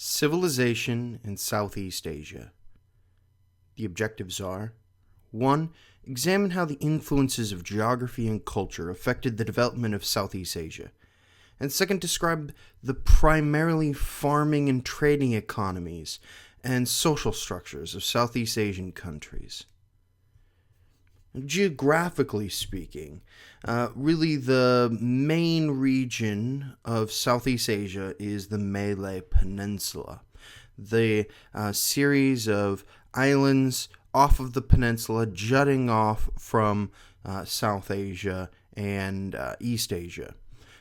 Civilization in Southeast Asia. The objectives are: 1. Examine how the influences of geography and culture affected the development of Southeast Asia. And 2, describe the primarily farming and trading economies and social structures of Southeast Asian countries. Geographically speaking, really the main region of Southeast Asia is the Malay Peninsula. The series of islands off of the peninsula jutting off from South Asia and East Asia.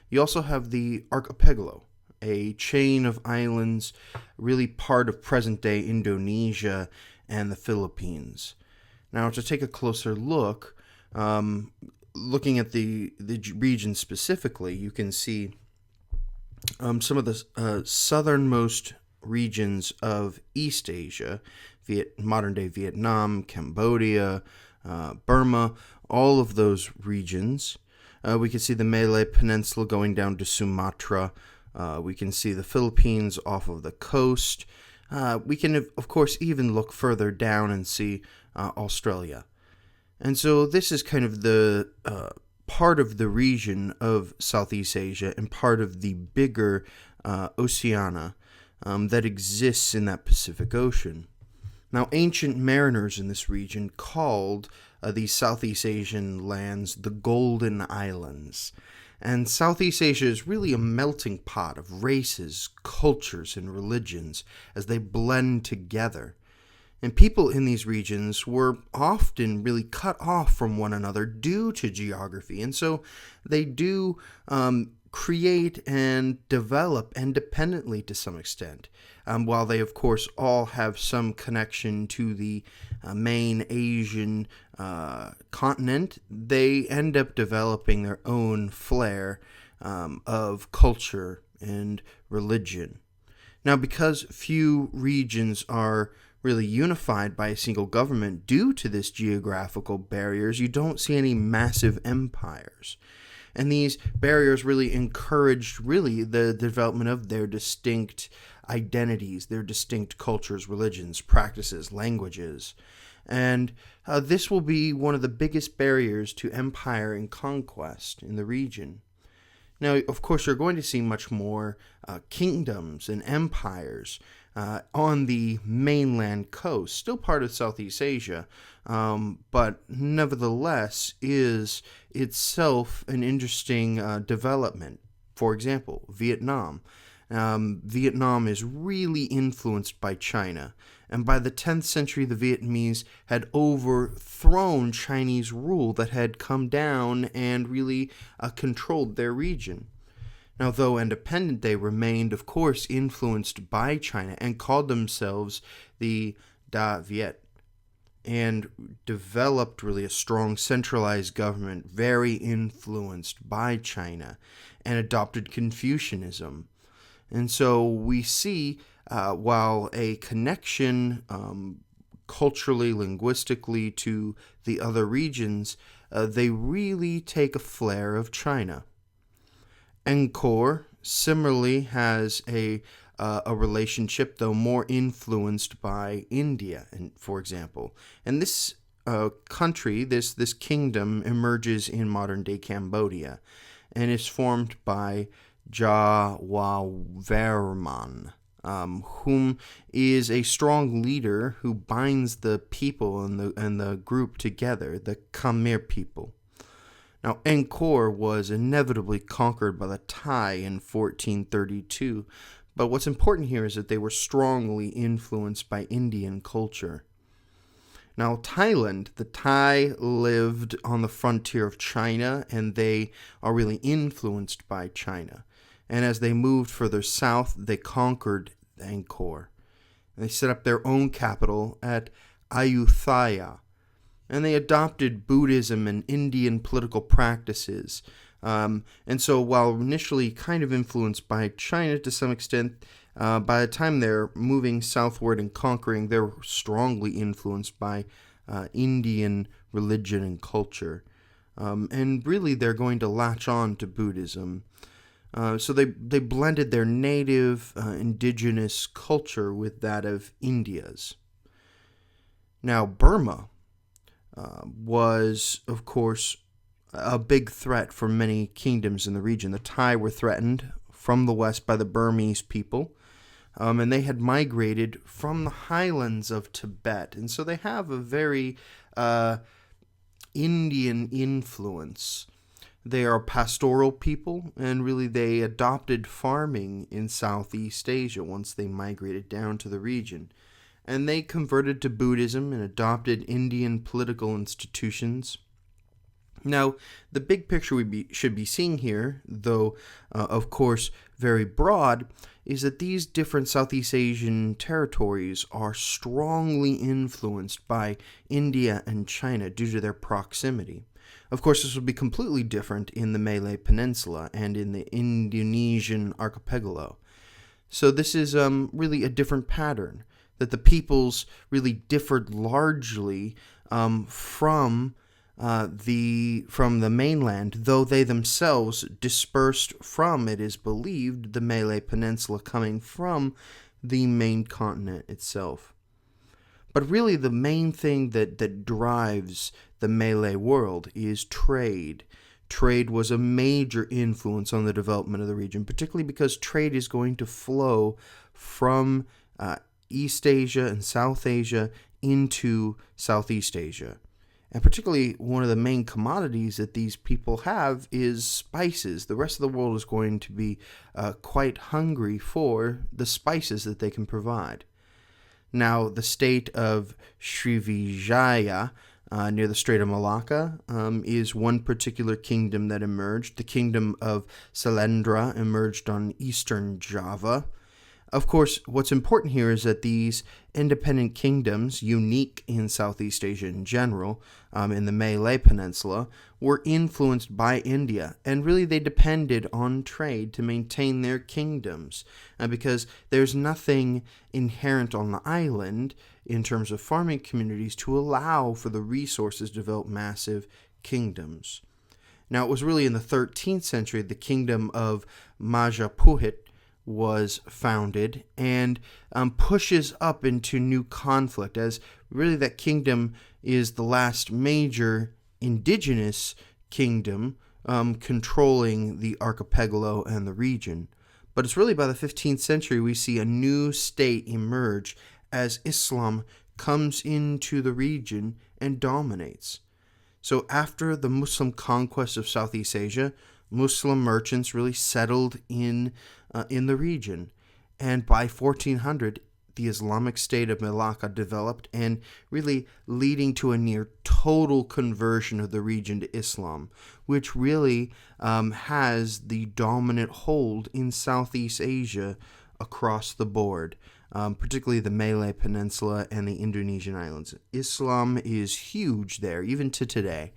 You also have the archipelago, a chain of islands really part of present-day Indonesia and the Philippines. Now, to take a closer look, looking at the region specifically, you can see some of the southernmost regions of East Asia, modern-day Vietnam, Cambodia, Burma, all of those regions. We can see the Malay Peninsula going down to Sumatra. We can see the Philippines off of the coast. We can, of course, even look further down and see Australia. And so this is kind of the part of the region of Southeast Asia and part of the bigger Oceania that exists in that Pacific Ocean. Now, ancient mariners in this region called these Southeast Asian lands the Golden Islands. And Southeast Asia is really a melting pot of races, cultures, and religions as they blend together. And people in these regions were often really cut off from one another due to geography. And so they do create and develop independently to some extent. While they, of course, all have some connection to the main Asian continent, they end up developing their own flair of culture and religion. Now, because few regions are really unified by a single government due to this geographical barriers, you don't see any massive empires. And these barriers really encouraged the development of their distinct identities, their distinct cultures, religions, practices, languages. And this will be one of the biggest barriers to empire and conquest in the region. Now, of course, you're going to see much more kingdoms and empires on the mainland coast, still part of Southeast Asia, but nevertheless is itself an interesting development. For example, Vietnam. Vietnam is really influenced by China, and by the 10th century, the Vietnamese had overthrown Chinese rule that had come down and really controlled their region. Now, though independent, they remained, of course, influenced by China and called themselves the Da Viet, and developed really a strong centralized government, very influenced by China, and adopted Confucianism. And so we see, while a connection culturally, linguistically to the other regions, they really take a flair of China. Angkor similarly has a relationship, though more influenced by India, for example. And this country, this kingdom, emerges in modern-day Cambodia, and is formed by Jayavarman, whom is a strong leader who binds the people and the group together, the Khmer people. Now, Angkor was inevitably conquered by the Thai in 1432, but what's important here is that they were strongly influenced by Indian culture. Now, Thailand, the Thai lived on the frontier of China, and they are really influenced by China. And as they moved further south, they conquered Angkor. They set up their own capital at Ayutthaya, and they adopted Buddhism and Indian political practices. And so while initially kind of influenced by China to some extent, by the time they're moving southward and conquering, they're strongly influenced by Indian religion and culture. And really they're going to latch on to Buddhism. So they blended their native indigenous culture with that of India's. Now, Burma was, of course, a big threat for many kingdoms in the region. The Thai were threatened from the west by the Burmese people, and they had migrated from the highlands of Tibet. And so they have a very Indian influence. They are a pastoral people, and really they adopted farming in Southeast Asia once they migrated down to the region. And they converted to Buddhism and adopted Indian political institutions. Now, the big picture we should be seeing here, though of course very broad, is that these different Southeast Asian territories are strongly influenced by India and China due to their proximity. Of course, this would be completely different in the Malay Peninsula and in the Indonesian archipelago. So this is really a different pattern, that the peoples really differed largely from the mainland, though they themselves dispersed from, it is believed, the Malay Peninsula coming from the main continent itself. But really the main thing that drives the Malay world is trade. Trade was a major influence on the development of the region, particularly because trade is going to flow from East Asia and South Asia into Southeast Asia. And particularly one of the main commodities that these people have is spices. The rest of the world is going to be quite hungry for the spices that they can provide. Now, the state of Srivijaya, near the Strait of Malacca, is one particular kingdom that emerged. The kingdom of Salendra emerged on eastern Java. Of course, what's important here is that these independent kingdoms, unique in Southeast Asia in general, in the Malay Peninsula, were influenced by India, and really they depended on trade to maintain their kingdoms, because there's nothing inherent on the island in terms of farming communities to allow for the resources to develop massive kingdoms. Now, it was really in the 13th century the kingdom of Majapahit was founded and pushes up into new conflict, as really that kingdom is the last major indigenous kingdom controlling the archipelago and the region. But it's really by the 15th century we see a new state emerge as Islam comes into the region and dominates. So after the Muslim conquest of Southeast Asia, Muslim merchants really settled in the region, and by 1400 the Islamic state of Malacca developed, and really leading to a near total conversion of the region to Islam, which really has the dominant hold in Southeast Asia across the board, particularly the Malay Peninsula and the Indonesian islands. Islam is huge there, even to today.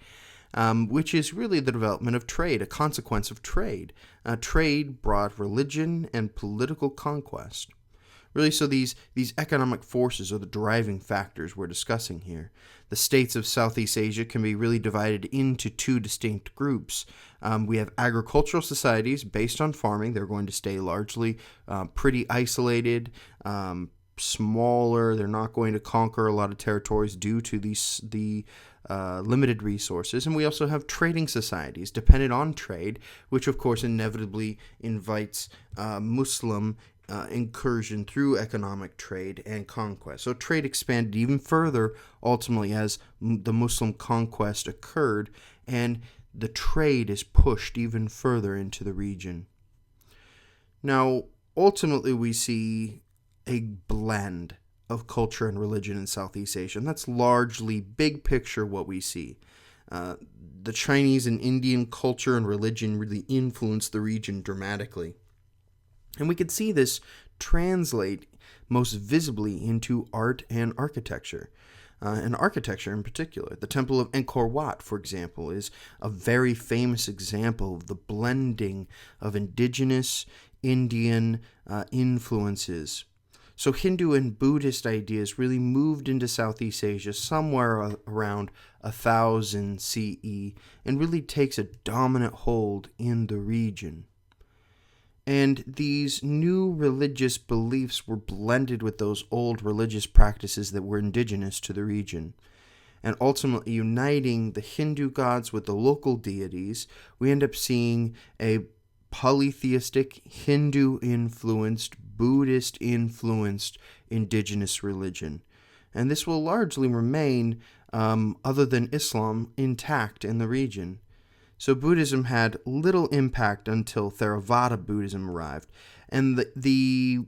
Which is really the development of trade, a consequence of trade. Trade brought religion and political conquest. Really, so these economic forces are the driving factors we're discussing here. The states of Southeast Asia can be really divided into two distinct groups. We have agricultural societies based on farming. They're going to stay largely pretty isolated, smaller. They're not going to conquer a lot of territories due to the limited resources. And we also have trading societies dependent on trade, which of course inevitably invites Muslim incursion through economic trade and conquest. So trade expanded even further ultimately as the Muslim conquest occurred, and the trade is pushed even further into the region. Now, ultimately we see a blend of culture and religion in Southeast Asia, and that's largely big picture what we see. The Chinese and Indian culture and religion really influenced the region dramatically. And we could see this translate most visibly into art and architecture. And architecture in particular. The Temple of Angkor Wat, for example, is a very famous example of the blending of indigenous Indian influences. So Hindu and Buddhist ideas really moved into Southeast Asia somewhere around 1000 CE and really takes a dominant hold in the region. And these new religious beliefs were blended with those old religious practices that were indigenous to the region. And ultimately uniting the Hindu gods with the local deities, we end up seeing a polytheistic, Hindu-influenced, Buddhist-influenced indigenous religion. And this will largely remain, other than Islam, intact in the region. So Buddhism had little impact until Theravada Buddhism arrived. And the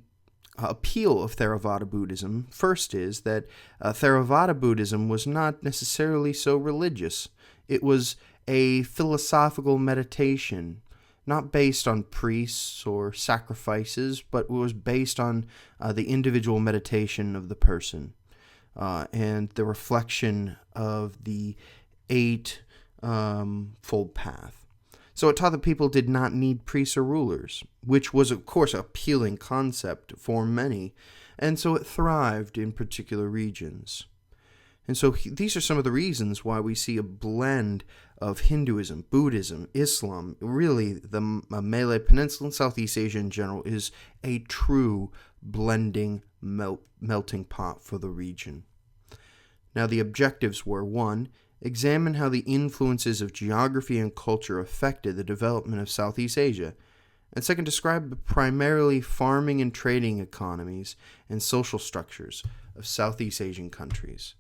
appeal of Theravada Buddhism first is that Theravada Buddhism was not necessarily so religious. It was a philosophical meditation, not based on priests or sacrifices, but was based on the individual meditation of the person and the reflection of the eightfold path. So it taught that people did not need priests or rulers, which was, of course, an appealing concept for many, and so it thrived in particular regions. And so these are some of the reasons why we see a blend of Hinduism, Buddhism, Islam. Really, the Malay Peninsula and Southeast Asia in general is a true blending, melting pot for the region. Now, the objectives were: 1, examine how the influences of geography and culture affected the development of Southeast Asia. And 2, describe the primarily farming and trading economies and social structures of Southeast Asian countries.